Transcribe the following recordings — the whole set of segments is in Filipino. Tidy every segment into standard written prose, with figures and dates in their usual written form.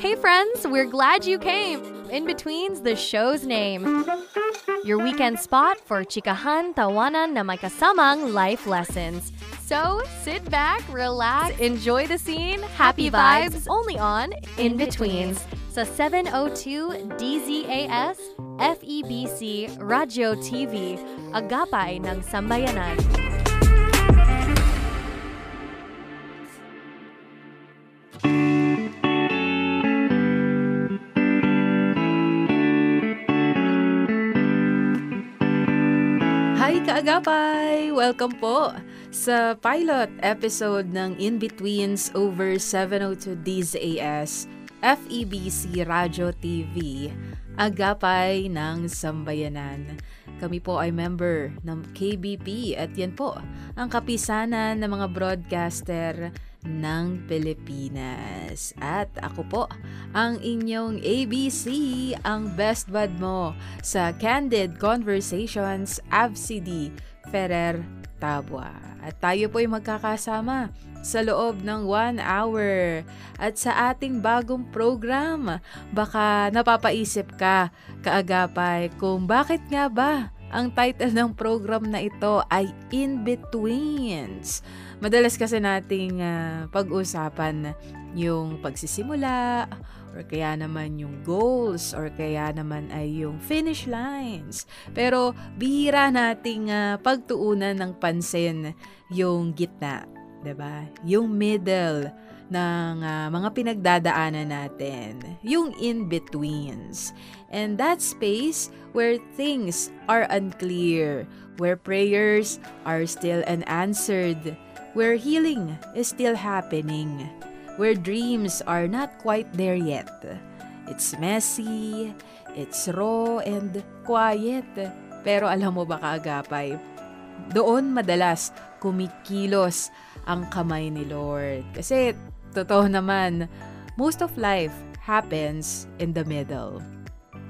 Hey friends, we're glad you came. In Between's the show's name. Your weekend spot for chikahan, tawanan na may kasamang life lessons. So, sit back, relax, enjoy the scene, happy vibes, only on In Betweens sa 702 DZAS FEBC Radio TV, Agapay ng Sambayanan. Hi kaagapay! Welcome po sa pilot episode ng In Betweens over 702 DZAS FEBC Radio TV, Agapay ng Sambayanan. Kami po ay member ng KBP at yan po ang kapisanan ng mga broadcaster ng Pilipinas. At ako po ang inyong ABC, ang best bud mo sa Candid Conversations, ABCD Ferrer Tabua. At tayo po ay magkakasama sa loob ng 1 hour. At sa ating bagong program, baka napapaisip ka, kaagapay, kung bakit nga ba ang title ng program na ito ay In Betweens. Madalas kasi nating pag-usapan yung pagsisimula, or kaya naman yung goals, or kaya naman ay yung finish lines. Pero bihira nating pagtuunan ng pansin yung gitna, 'di ba? Yung middle ng mga pinagdadaanan natin, yung in-betweens. And that space where things are unclear, where prayers are still unanswered, where healing is still happening, where dreams are not quite there yet. It's messy, it's raw and quiet. Pero alam mo ba kaagapay, doon madalas kumikilos ang kamay ni Lord. Kasi totoo naman, most of life happens in the middle.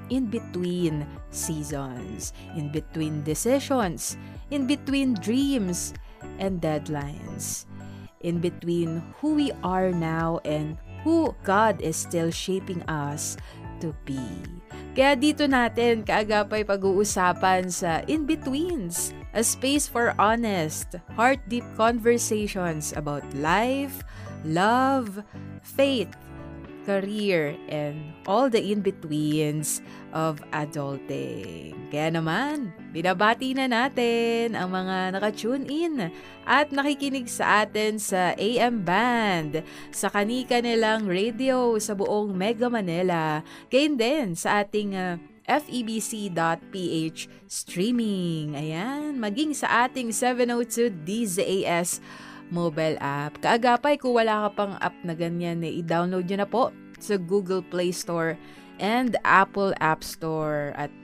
In between seasons, in between decisions, in between dreams and deadlines, in between who we are now and who God is still shaping us to be. Kaya dito natin kaagapay pag-uusapan sa In-Betweens, a space for honest, heart-deep conversations about life, love, faith, career, and all the in-betweens of adulting. Kaya naman, binabati na natin ang mga naka-tune in at nakikinig sa atin sa AM band, sa kanika-nilang radio sa buong Mega Manila, gayon din sa ating FEBC.ph streaming. Ayan, maging sa ating 702 DZAS mobile app. Kaagapay, kung wala ka pang app na ganyan, i-download nyo na po sa Google Play Store and Apple App Store. At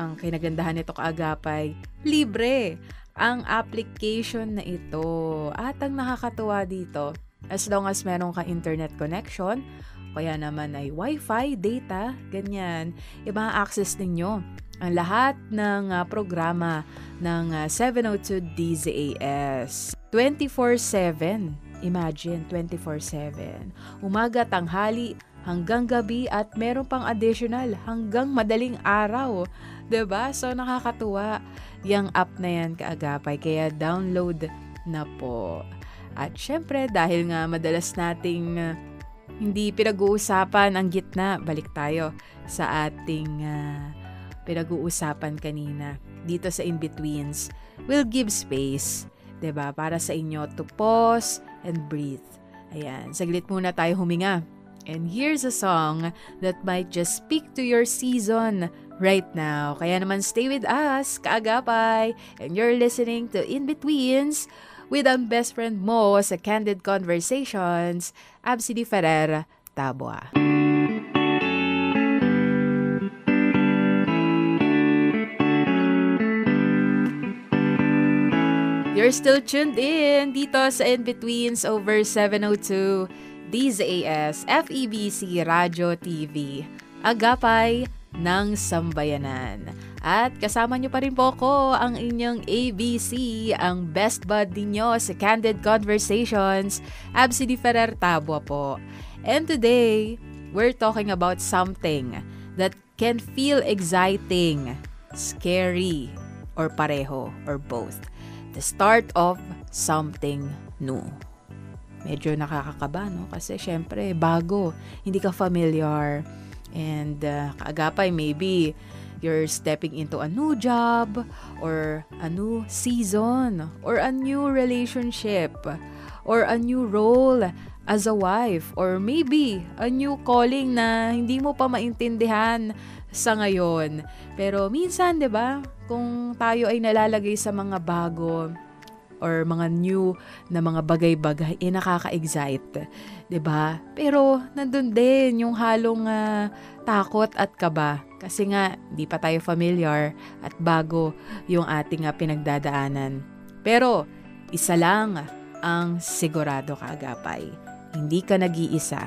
ang kinagandahan nito kaagapay, libre ang application na ito. At ang nakakatuwa dito, as long as meron ka internet connection, kaya naman ay Wi-Fi, data, ganyan, i-access ninyo ang lahat ng programa ng 702 DZAS. 24/7. Imagine, 24/7. Umaga, tanghali, hanggang gabi at meron pang additional hanggang madaling araw. 'Di ba? So nakakatuwa yung app na yan kaagapay. Kaya download na po. At syempre, dahil nga madalas nating hindi pinag-uusapan ang gitna, balik tayo sa ating pinag-uusapan kanina dito sa In-Betweens. We'll give space, 'di ba, para sa inyo to pause and breathe. Ayan, saglit muna tayo huminga. And here's a song that might just speak to your season right now. Kaya naman stay with us, kaagapay, and you're listening to In-Betweens with ang best friend mo sa Candid Conversations, ABCD Ferrer Tabua. You're still tuned in dito sa In-Betweens over 702 DZAS FEBC Radio TV, Agapay ng Sambayanan. At kasama nyo pa rin po ko, ang inyong ABC, ang best bud ninyo sa Candid Conversations, ABCD Ferrer Tabua po. And today, We're talking about something that can feel exciting, scary, or pareho, or both. The start of something new. Medyo nakakakaba, no? Kasi syempre, bago. Hindi ka familiar. And kaagapay, maybe you're stepping into a new job, or a new season, or a new relationship, or a new role as a wife, or maybe a new calling na hindi mo pa maintindihan sa ngayon. Pero minsan, 'di ba, kung tayo ay nalalagay sa mga bago or mga new na mga bagay-bagay, nakaka-excite, 'di ba? Pero nandun din yung halong takot at kaba. Kasi nga, di pa tayo familiar at bago yung ating pinagdadaanan. Pero, isa lang ang sigurado, kaagapay. Hindi ka nag-iisa.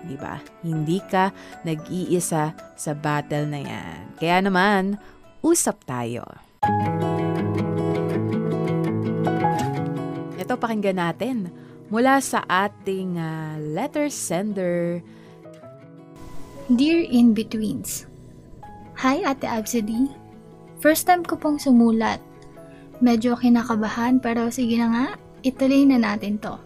Di ba? Hindi ka nag-iisa sa battle na yan. Kaya naman, usap tayo. Ito, pakinggan natin mula sa ating letter sender. Dear In-Betweens, Hi Ate Absidy. First time ko pong sumulat. Medyo kinakabahan pero sige na nga, ituloy na natin to.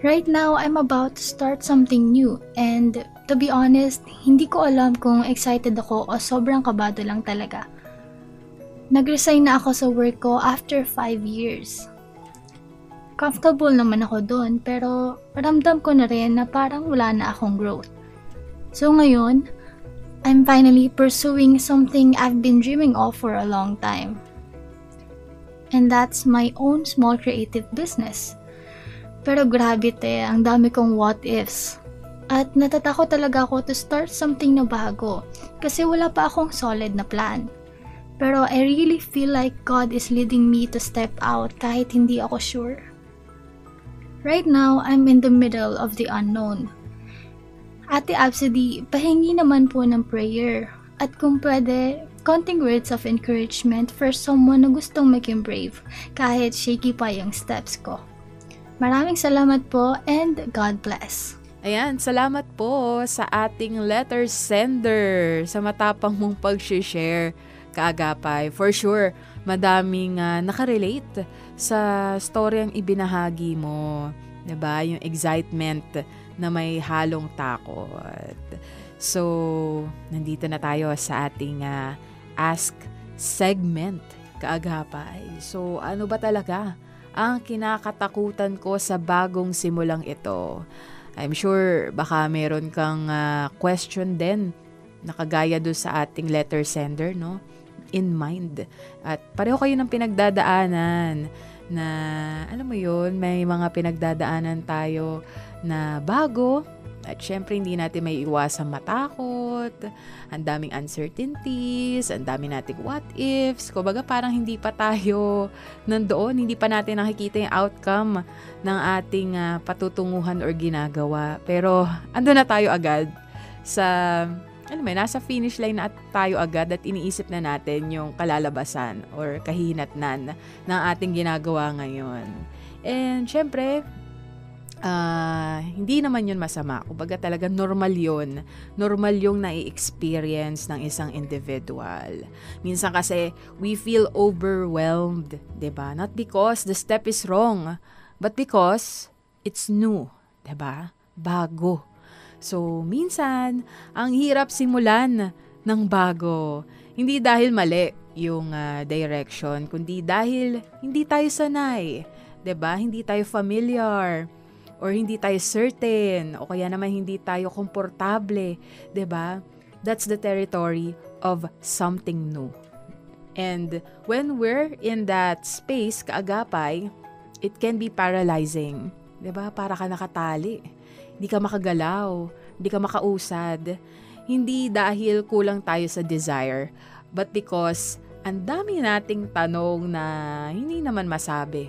Right now, I'm about to start something new and to be honest, hindi ko alam kung excited ako o sobrang kabado lang talaga. Nag-resign na ako sa work ko after 5 years. Comfortable naman ako doon pero ramdam ko na rin na parang wala na akong growth. So ngayon, I'm finally pursuing something I've been dreaming of for a long time. And that's my own small creative business. Pero grabe ang dami kong what ifs. At natatakot talaga ako to start something na bago kasi wala pa akong solid na plan. Pero I really feel like God is leading me to step out kahit hindi ako sure. Right now, I'm in the middle of the unknown. Ate Absidy, pahingi naman po ng prayer. At kung pwede, konting words of encouragement for someone na gustong maging brave kahit shaky pa yung steps ko. Maraming salamat po and God bless. Ayan, salamat po sa ating letter sender sa matapang mong pag-share, kaagapay. For sure, madaming nakarelate sa storyang ibinahagi mo. Diba? Yung excitement na may halong takot. So, nandito na tayo sa ating Ask segment, kaagapay. So, ano ba talaga ang kinakatakutan ko sa bagong simulang ito? I'm sure baka meron kang question din na kagaya doon sa ating letter sender, no? In mind. At pareho kayo ng pinagdadaanan na, alam mo yun, may mga pinagdadaanan tayo na bago. At syempre, hindi natin may iwasang matakot. Ang daming uncertainties, ang dami nating what ifs. Kumbaga parang hindi pa tayo nandoon, hindi pa natin nakikita yung outcome ng ating patutunguhan or ginagawa. Pero ando na tayo agad sa, alam mo, nasa finish line na tayo agad at iniisip na natin yung kalalabasan or kahinatnan ng ating ginagawa ngayon. And syempre, hindi naman yun masama. Kumbaga talaga normal yun. Normal yung nai-experience ng isang individual. Minsan kasi we feel overwhelmed, 'di ba? Not because the step is wrong, but because it's new, 'di ba? Bago. So, minsan ang hirap simulan ng bago. Hindi dahil mali yung direction, kundi dahil hindi tayo sanay, 'di ba? Hindi tayo familiar. Or hindi tayo certain, o kaya naman hindi tayo komportable, 'di ba? That's the territory of something new. And when we're in that space, kaagapay, it can be paralyzing, 'di ba? Para ka nakatali. Hindi ka makagalaw, hindi ka makausad. Hindi dahil kulang tayo sa desire, but because ang dami nating tanong na hindi naman masabi.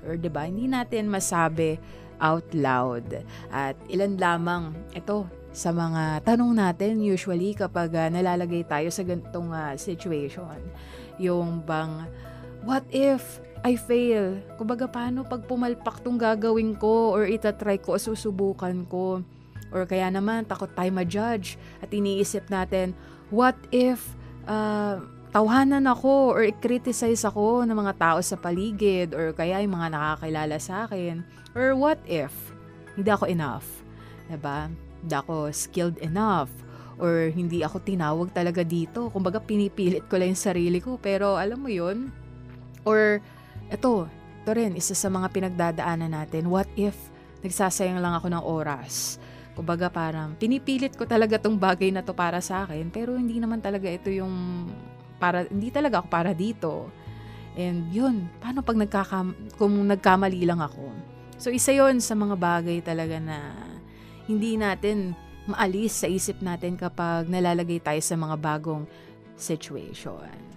Or 'di ba? Hindi natin masabi out loud. At ilan lamang ito sa mga tanong natin usually kapag nalalagay tayo sa ganitong situation. Yung bang, what if I fail? Kumbaga, paano pag pumalpak tong gagawin ko or itatry ko o susubukan ko? Or kaya naman, takot tayo ma-judge at iniisip natin, what if tawhanan ako or i-criticize ako ng mga tao sa paligid or kaya yung mga nakakilala sa akin? Or what if hindi ako enough? Diba? Hindi ako skilled enough or hindi ako tinawag talaga dito. Kumbaga pinipilit ko lang yung sarili ko pero alam mo yun? Or ito rin, isa sa mga pinagdadaanan natin, what if nagsasayang lang ako ng oras? Kumbaga parang pinipilit ko talaga tong bagay na to para sa akin pero hindi naman talaga ito yung hindi talaga ako para dito. And yun, paano pag kung nagkamali lang ako? So isa yun sa mga bagay talaga na hindi natin maalis sa isip natin kapag nalalagay tayo sa mga bagong situation.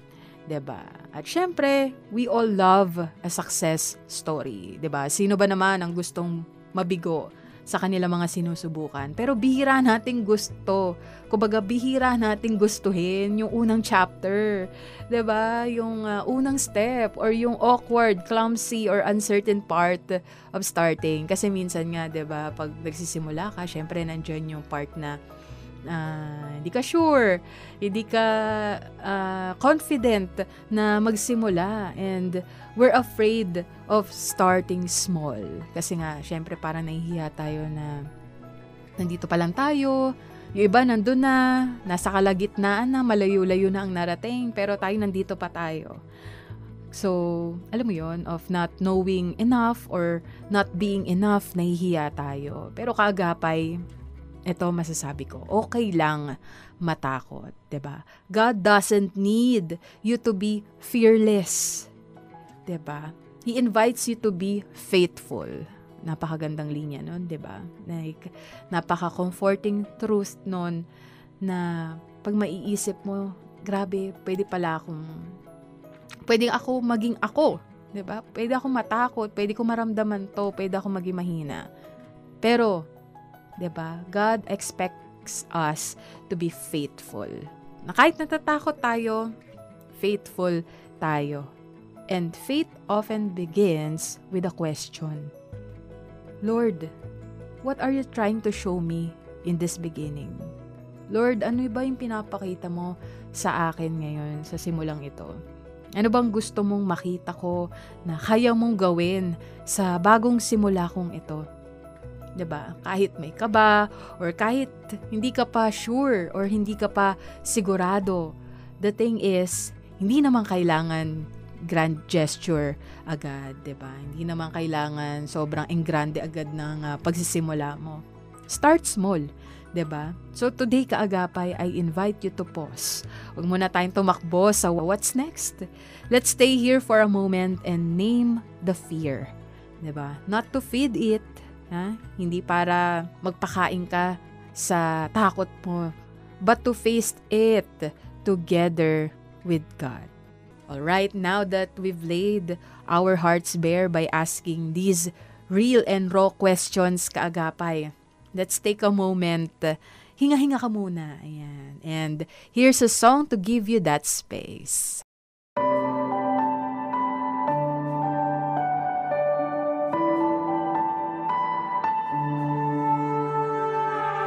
'Di ba? At syempre, we all love a success story, 'di ba? Sino ba naman ang gustong mabigo sa kanila mga sinusubukan? Pero bihira nating gusto. Kumbaga, bihira nating gustuhin yung unang chapter. 'Di ba? Yung unang step or yung awkward, clumsy or uncertain part of starting. Kasi minsan nga, 'di ba, pag nagsisimula ka, syempre nandiyan yung part na hindi ka sure, hindi ka confident na magsimula and we're afraid of starting small. Kasi nga, syempre parang nahihiya tayo na nandito pa lang tayo, yung iba nandun na, nasa kalagitnaan na, malayo-layo na ang narating, pero tayo nandito pa tayo. So, alam mo yon, of not knowing enough or not being enough, nahihiya tayo. Pero kaagapay, ito masasabi ko, okay lang matakot, 'di ba? God doesn't need you to be fearless. 'Di ba? He invites you to be faithful. Napakagandang linya nun, 'di ba? Like, napaka-comforting truth nun na pag maiisip mo, grabe, pwede ako maging ako, 'di ba? Pwede ako matakot, pwede ko maramdaman 'to, pwede ako maging mahina. Pero 'di ba? God expects us to be faithful. Na kahit natatakot tayo, faithful tayo. And faith often begins with a question. Lord, what are you trying to show me in this beginning? Lord, ano ba yung pinapakita mo sa akin ngayon sa simulang ito? Ano bang gusto mong makita ko na kaya mong gawin sa bagong simula kong ito? 'Di ba? Kahit may kaba or kahit hindi ka pa sure or hindi ka pa sigurado, the thing is, hindi naman kailangan grand gesture agad, 'di ba? Hindi naman kailangan sobrang engrande agad ng pagsisimula mo. Start small, 'di ba? So today, kaagapay, I invite you to pause. Huwag muna tayong tumakbo sa what's next. Let's stay here for a moment and name the fear, 'di ba? Not to feed it, hindi para magpakain ka sa takot mo, but to face it together with God. Alright, now that we've laid our hearts bare by asking these real and raw questions, kaagapay, let's take a moment. Hinga-hinga ka muna. Ayan. And here's a song to give you that space.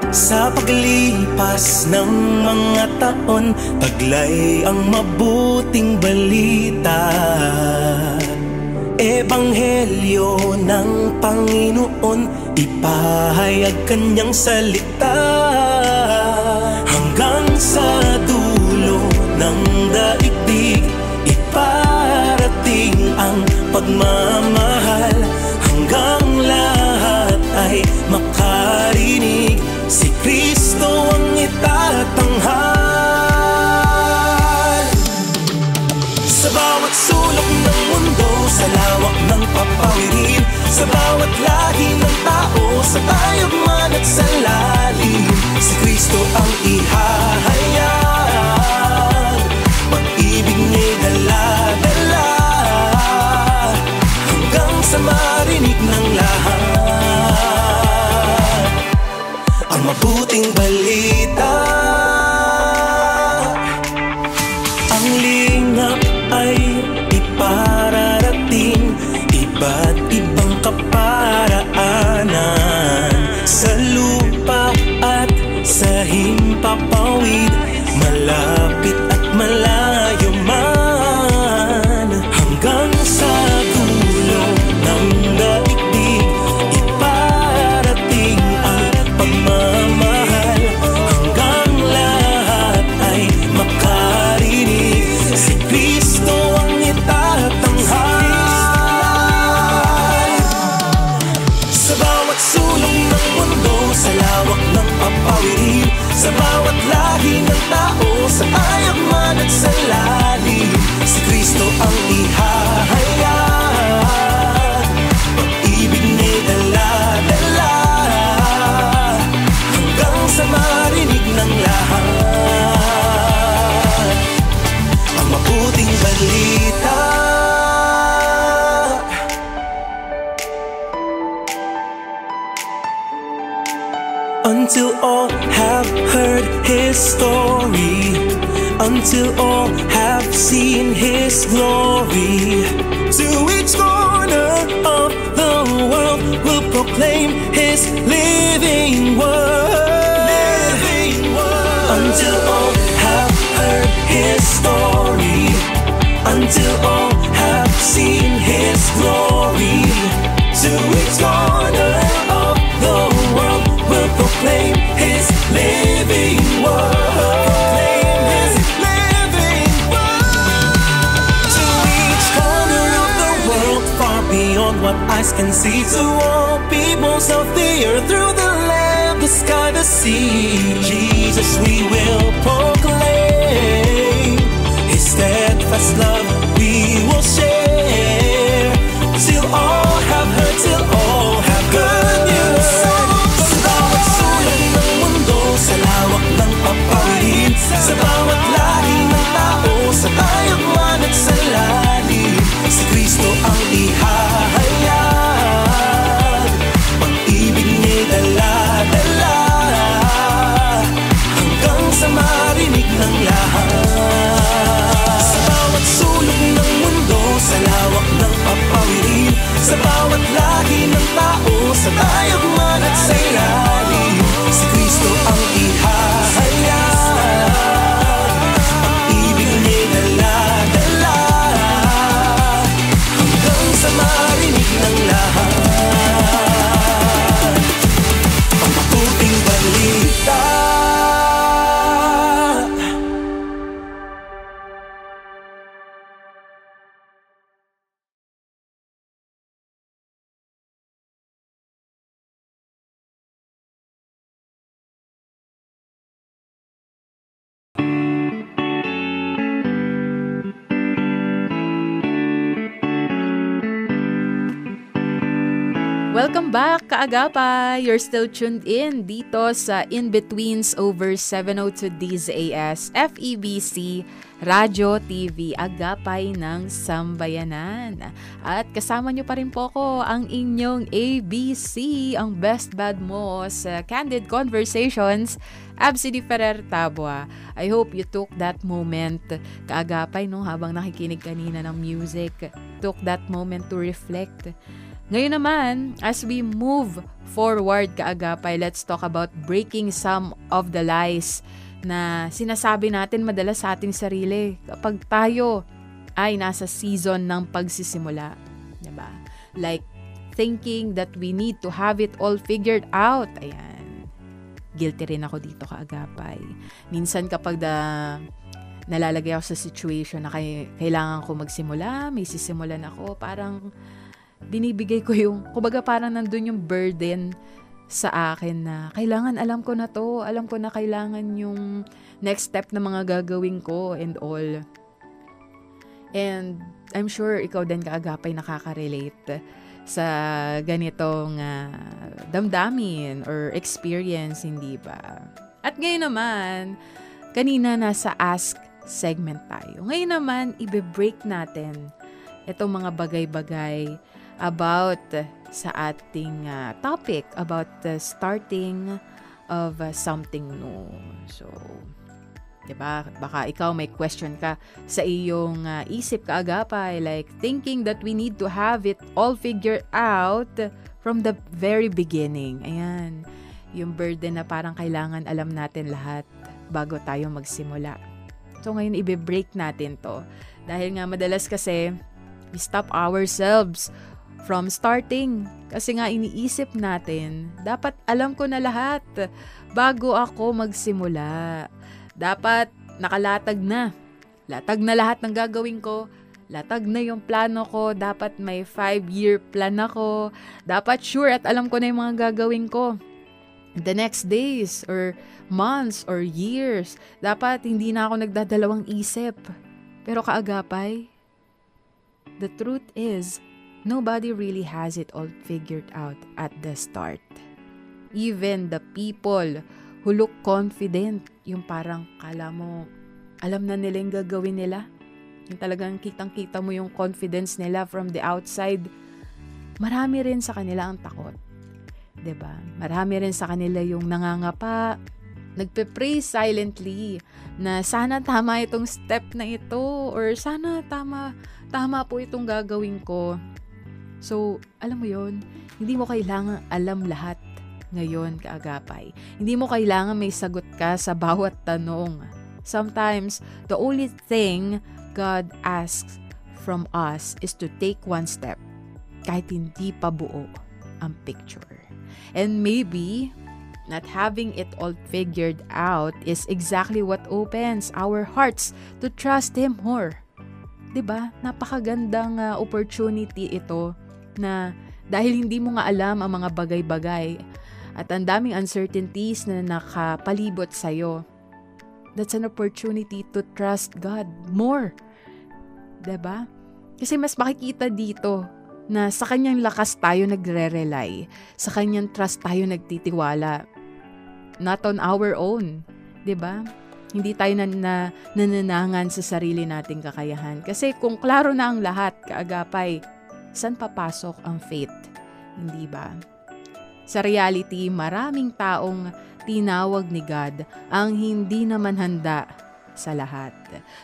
Sa paglipas ng mga taon, taglay ang mabuting balita. Ebanghelyo ng Panginoon, ipahayag kanyang salita. Hanggang sa dulo ng daigdig, iparating ang pagmamahal. Hanggang lahat ay makarinig, si Kristo ang itatanghal. Sa bawat sulok ng mundo, sa lawak ng papawirin, sa bawat lahi ng tao, sa tayog man at sa lalim, si Kristo ang ihahayag. Pag-ibig niya'y dala-dala, hanggang sa marinig ng lahat ang mabuting balita. Ang lingap ay ipararating, iba't ibang kaparaanan, sa lupa heard His story, until all have seen His glory. To each corner of the world will proclaim His living word. Until all have heard His story, until all have seen His glory. To each corner of the world will proclaim His living word. Proclaim His living word. To each corner of the world, far beyond what eyes can see. To all peoples of the earth, through the land, the sky, the sea, Jesus we will proclaim. His steadfast love we will share, till all have heard, till all have good news. Sa bawat sulok ng mundo, sa lawak ng papawirin, sa bawat lahi ng tao, sa tayong man at sa lalim, si Kristo ang ihahayag. Pag-ibig niya'y dala-dala, hanggang sa marinig ng lahat. Sa bawat sulok ng mundo, sa lawak ng papawirin, sa bawat lahi ng tao, sa tayong man at sa ilalim, si Kristo ang ihahayag. Pag-ibig niya'y dala-dala, hanggang sa marinig ng lahat. Ang mabuting balita. Welcome back, kaagapay! You're still tuned in dito sa In-Betweens over 702 DZAS FEBC Radyo TV, agapay ng sambayanan. At kasama nyo pa rin po ko ang inyong ABC, ang best bad mo sa Candid Conversations, Absidy Ferrer Tabua. I hope you took that moment, kaagapay, no, habang nakikinig kanina ng music. Took that moment to reflect. Ngayon naman, as we move forward, kaagapay, let's talk about breaking some of the lies na sinasabi natin madalas sa ating sarili kapag tayo ay nasa season ng pagsisimula. Diba? Like, thinking that we need to have it all figured out. Ayan. Guilty rin ako dito, kaagapay. Minsan kapag nalalagay ako sa situation na kailangan ko magsimula, may sisimulan ako, parang binibigay ko yung, kumbaga parang nandun yung burden sa akin na kailangan, alam ko na to, alam ko na kailangan yung next step na mga gagawin ko and all. And I'm sure ikaw din, kaagapay, nakaka-relate sa ganitong damdamin or experience, hindi ba? At ngayon naman, kanina nasa Ask segment tayo. Ngayon naman, ibe-break natin itong mga bagay-bagay about sa ating topic about the starting of something new. So, diba? Baka ikaw may question ka sa iyong isip, kaagapay, like thinking that we need to have it all figured out from the very beginning. Ayan, yung burden na parang kailangan alam natin lahat bago tayo magsimula. So, ngayon ibe-break natin to. Dahil nga madalas kasi we stop ourselves from starting. Kasi nga iniisip natin, dapat alam ko na lahat bago ako magsimula. Dapat nakalatag na. Latag na lahat ng gagawin ko. Latag na yung plano ko. Dapat may 5-year plan ako. Dapat sure at alam ko na yung mga gagawin ko. The next days or months or years. Dapat hindi na ako nagdadalawang isip. Pero kaagapay, the truth is, nobody really has it all figured out at the start. Even the people who look confident, yung parang kala mo, alam na nila yung gagawin nila. Yung talagang kitang-kita mo yung confidence nila from the outside. Marami rin sa kanila ang takot. 'Di ba? Marami rin sa kanila yung nangangapa, Nagpe-pray silently na sana tama itong step na ito or sana tama po itong gagawin ko. So, alam mo yon, hindi mo kailangan alam lahat ngayon, kaagapay. Hindi mo kailangan may sagot ka sa bawat tanong. Sometimes, the only thing God asks from us is to take one step kahit hindi pa buo ang picture. And maybe, not having it all figured out is exactly what opens our hearts to trust Him more. 'Di ba? Napakagandang opportunity ito na dahil hindi mo nga alam ang mga bagay-bagay at ang daming uncertainties na nakapalibot sa'yo, that's an opportunity to trust God more. 'Di ba? Kasi mas makikita dito na sa kanyang lakas tayo nagre-rely, sa kanyang trust tayo nagtitiwala. Not on our own, 'di ba? Hindi tayo nananangan sa sarili nating kakayahan. Kasi kung klaro na ang lahat, kaagapay, saan papasok ang faith? Hindi ba? Sa reality, maraming taong tinawag ni God ang hindi naman handa sa lahat.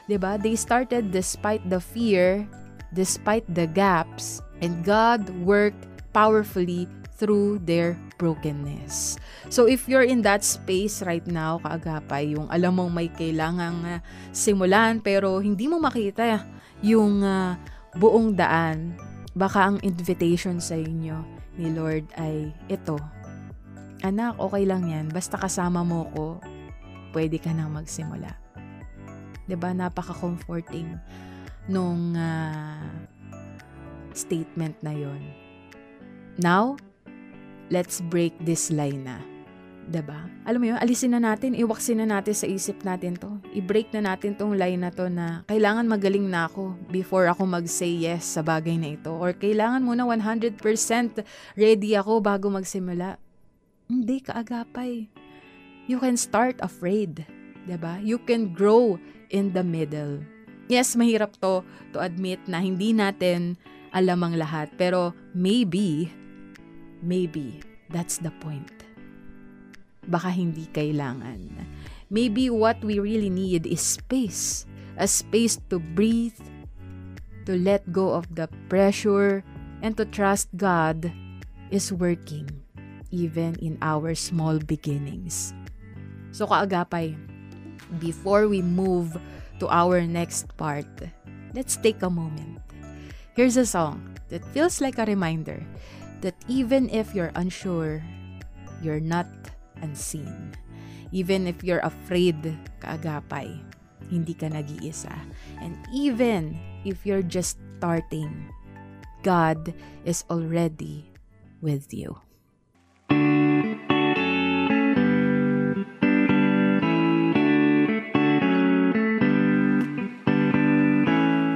'Di ba? They started despite the fear, despite the gaps, and God worked powerfully through their brokenness. So if you're in that space right now, kaagapay, yung alam mong may kailangang simulan pero hindi mo makita yung buong daan, baka ang invitation sa inyo ni Lord ay ito. Anak, okay lang yan. Basta kasama mo ko, pwede ka nang magsimula. 'Di ba? Napaka-comforting nung statement na yon. Now, let's break this line na. 'Di ba? Alam mo yun, alisin na natin, iwaksin na natin sa isip natin to. I-break na natin tong line na to na kailangan magaling na ako before ako mag-say yes sa bagay na ito. Or kailangan muna 100% ready ako bago magsimula. Hindi, kaagapay. You can start afraid. 'Di ba? You can grow in the middle. Yes, mahirap to admit na hindi natin alam ang lahat. Pero maybe, that's the point. Baka hindi kailangan. Maybe what we really need is space. A space to breathe, to let go of the pressure, and to trust God is working even in our small beginnings. So kaagapay, before we move to our next part, let's take a moment. Here's a song that feels like a reminder that even if you're unsure, you're not unseen. Even if you're afraid, kaagapay, hindi ka nag-iisa. And even if you're just starting, God is already with you.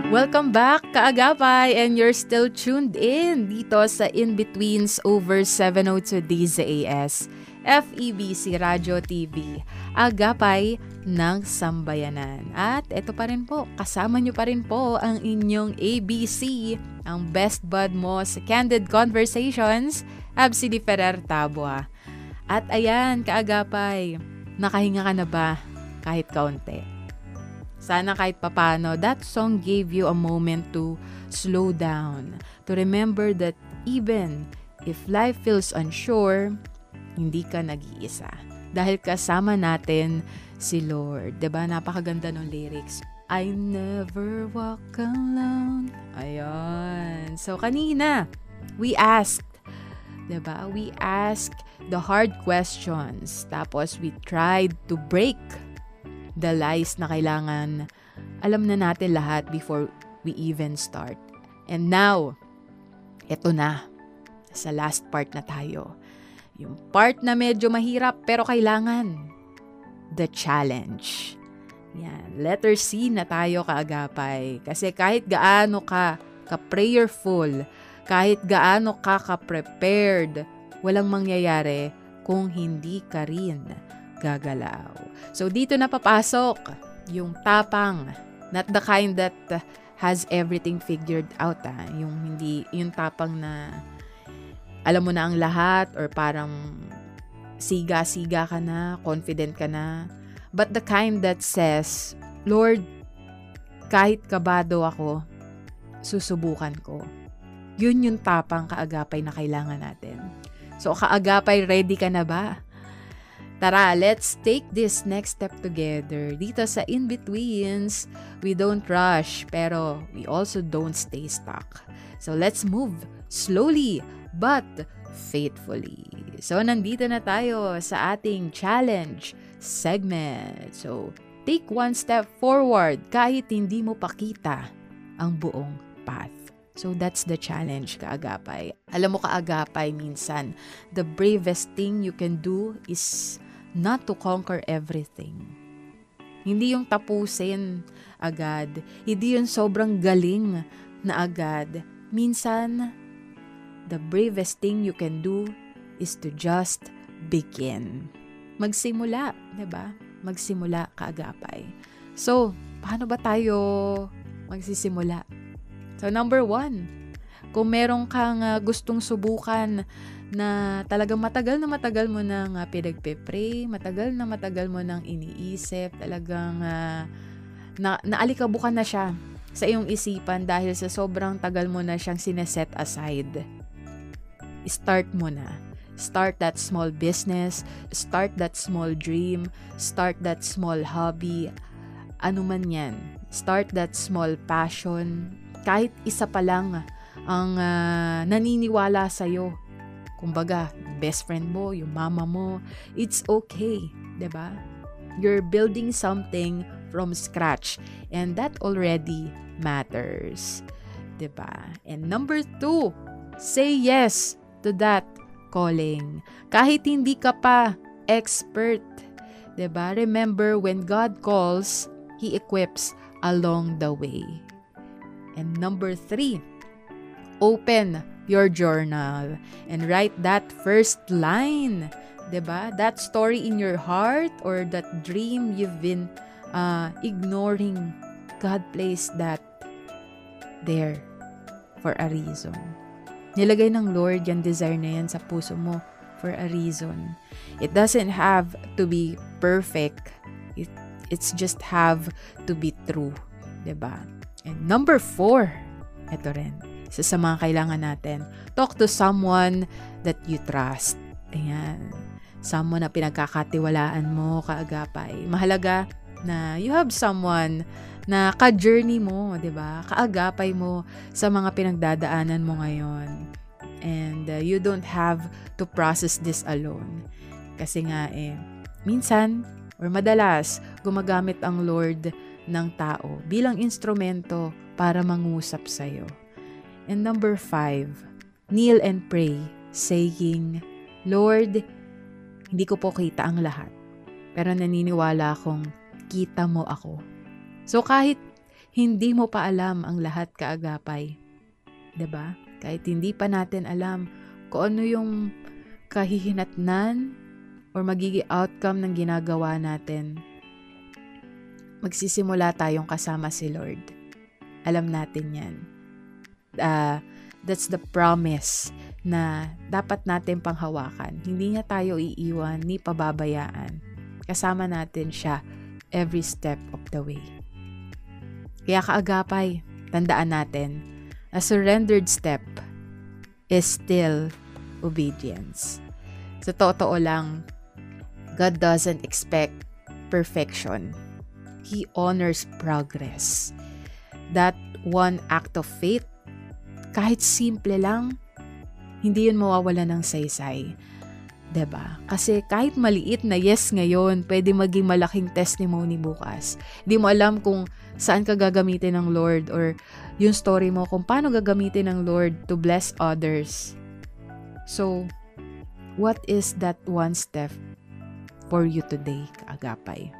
Welcome back, kaagapay, and you're still tuned in dito sa In-Betweens over 702 DZAS, FEBC Radio TV, agapay ng sambayanan. At ito pa rin po, kasama nyo pa rin po ang inyong ABC, ang best bud mo sa Candid Conversations, Absidy Ferrer Tabua. At ayan, kaagapay, nakahinga ka na ba kahit kaunti? Sana kahit papano, that song gave you a moment to slow down, to remember that even if life feels unsure, hindi ka nag-iisa. Dahil kasama natin si Lord. 'Di ba? Napakaganda ng lyrics. I never walk alone. Ayan. So kanina, we asked, 'di ba? We asked the hard questions. Tapos we tried to break the lies na kailangan alam na natin lahat before we even start. And now, eto na. Sa last part na tayo. Yung part na medyo mahirap pero kailangan. The challenge. Yan. Letter C na tayo, kaagapay. Kasi kahit gaano ka prayerful, kahit gaano ka prepared, walang mangyayari kung hindi ka rin gagalaw. So dito na papasok yung tapang, not the kind that has everything figured out. Yung tapang na alam mo na ang lahat or parang siga-siga ka na, confident ka na, but the kind that says, Lord, kahit kabado ako, susubukan ko. Yun yung tapang kaagapay na kailangan natin. So, kaagapay, ready ka na ba? Tara, let's take this next step together. Dito sa In-Betweens, we don't rush, pero we also don't stay stuck. So, let's move slowly, but faithfully. So, nandito na tayo sa ating challenge segment. So, take one step forward kahit hindi mo pakita ang buong path. So, that's the challenge, kaagapay. Alam mo, kaagapay, minsan, the bravest thing you can do is not to conquer everything. Hindi yung tapusin agad. Hindi yung sobrang galing na agad. Minsan, the bravest thing you can do is to just begin. Magsimula, diba? Magsimula, kaagapay. So, paano ba tayo magsisimula? So, number 1, kung meron kang gustong subukan na talagang matagal mo nang pinagpe-pray, matagal mo nang iniisip, talagang naalikabukan na siya sa iyong isipan dahil sa sobrang tagal mo na siyang sineset aside. Start mo na. Start that small business, start that small dream, start that small hobby, ano man yan. Start that small passion. Kahit isa pa lang ang naniniwala sa'yo. Kumbaga, best friend mo, yung mama mo, it's okay, diba? You're building something from scratch and that already matters, diba? And number 2, say yes to that calling. Kahit hindi ka pa expert, diba? Remember, when God calls, He equips along the way. And number 3, open your journal and write that first line, diba? That story in your heart or that dream you've been ignoring. God placed that there for a reason. Nilagay ng Lord yung desire na yan sa puso mo for a reason. It doesn't have to be perfect. It's just have to be true, diba? And number 4, ito rin, isa sa mga kailangan natin, talk to someone that you trust. Ayan. Someone na pinagkakatiwalaan mo, kaagapay. Mahalaga na you have someone na ka-journey mo, diba? Kaagapay mo sa mga pinagdadaanan mo ngayon. And you don't have to process this alone. Kasi nga minsan or madalas, gumagamit ang Lord ng tao bilang instrumento para mangusap sa'yo. And number 5, kneel and pray, saying, Lord, hindi ko po kita ang lahat, pero naniniwala akong kita mo ako. So kahit hindi mo pa alam ang lahat, kaagapay, diba? Kahit hindi pa natin alam kung ano yung kahihinatnan or magiging outcome ng ginagawa natin, magsisimula tayong kasama si Lord. Alam natin yan. That's the promise na dapat natin panghawakan. Hindi niya tayo iiwan ni pababayaan. Kasama natin siya every step of the way. Kaya kaagapay, tandaan natin, a surrendered step is still obedience. Sa totoo lang, God doesn't expect perfection. He honors progress. That one act of faith, kahit simple lang, hindi yun mawawala ng saysay. Diba? Kasi kahit maliit na yes ngayon, pwede maging malaking testimony bukas. Hindi mo alam kung saan ka gagamitin ng Lord or yung story mo kung paano gagamitin ng Lord to bless others. So, what is that one step for you today, kaagapay?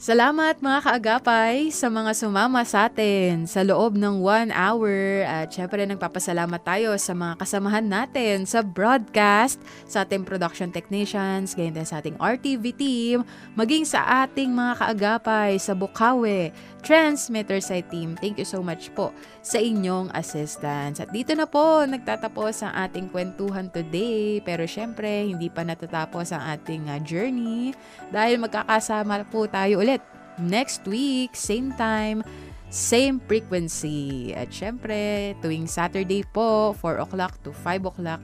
Salamat mga kaagapay sa mga sumama sa atin sa loob ng 1 hour. At syempre nagpapasalamat tayo sa mga kasamahan natin sa broadcast, sa ating production technicians, ganyan din sa ating RTV team, maging sa ating mga kaagapay sa Bukawe Transmitter Site team. Thank you so much po sa inyong assistance. At dito na po nagtatapos ang ating kwentuhan today. Pero syempre hindi pa natatapos ang ating journey dahil magkakasama po tayo ulit next week, same time, same frequency. At syempre, tuwing Saturday po, 4 o'clock to 5 o'clock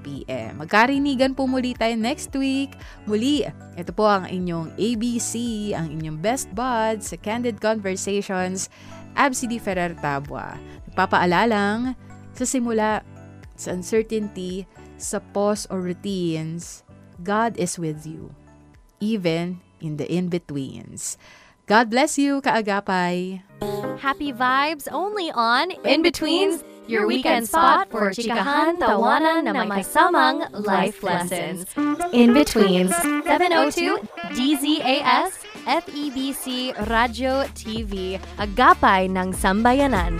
p.m. Magkarinigan po muli tayo next week. Muli, ito po ang inyong ABC, ang inyong best buds sa Candid Conversations, Absi D. Ferrer Tabua. Nagpapaalalang sa simula, sa uncertainty, sa pause or routines, God is with you, even in the in-betweens. God bless you, kaagapay. Happy vibes only on In-Betweens, your weekend spot for chikahan, tawanan na may kasamang life lessons. In-Betweens, 702 DZAS, FEBC Radio TV, agapay ng sambayanan.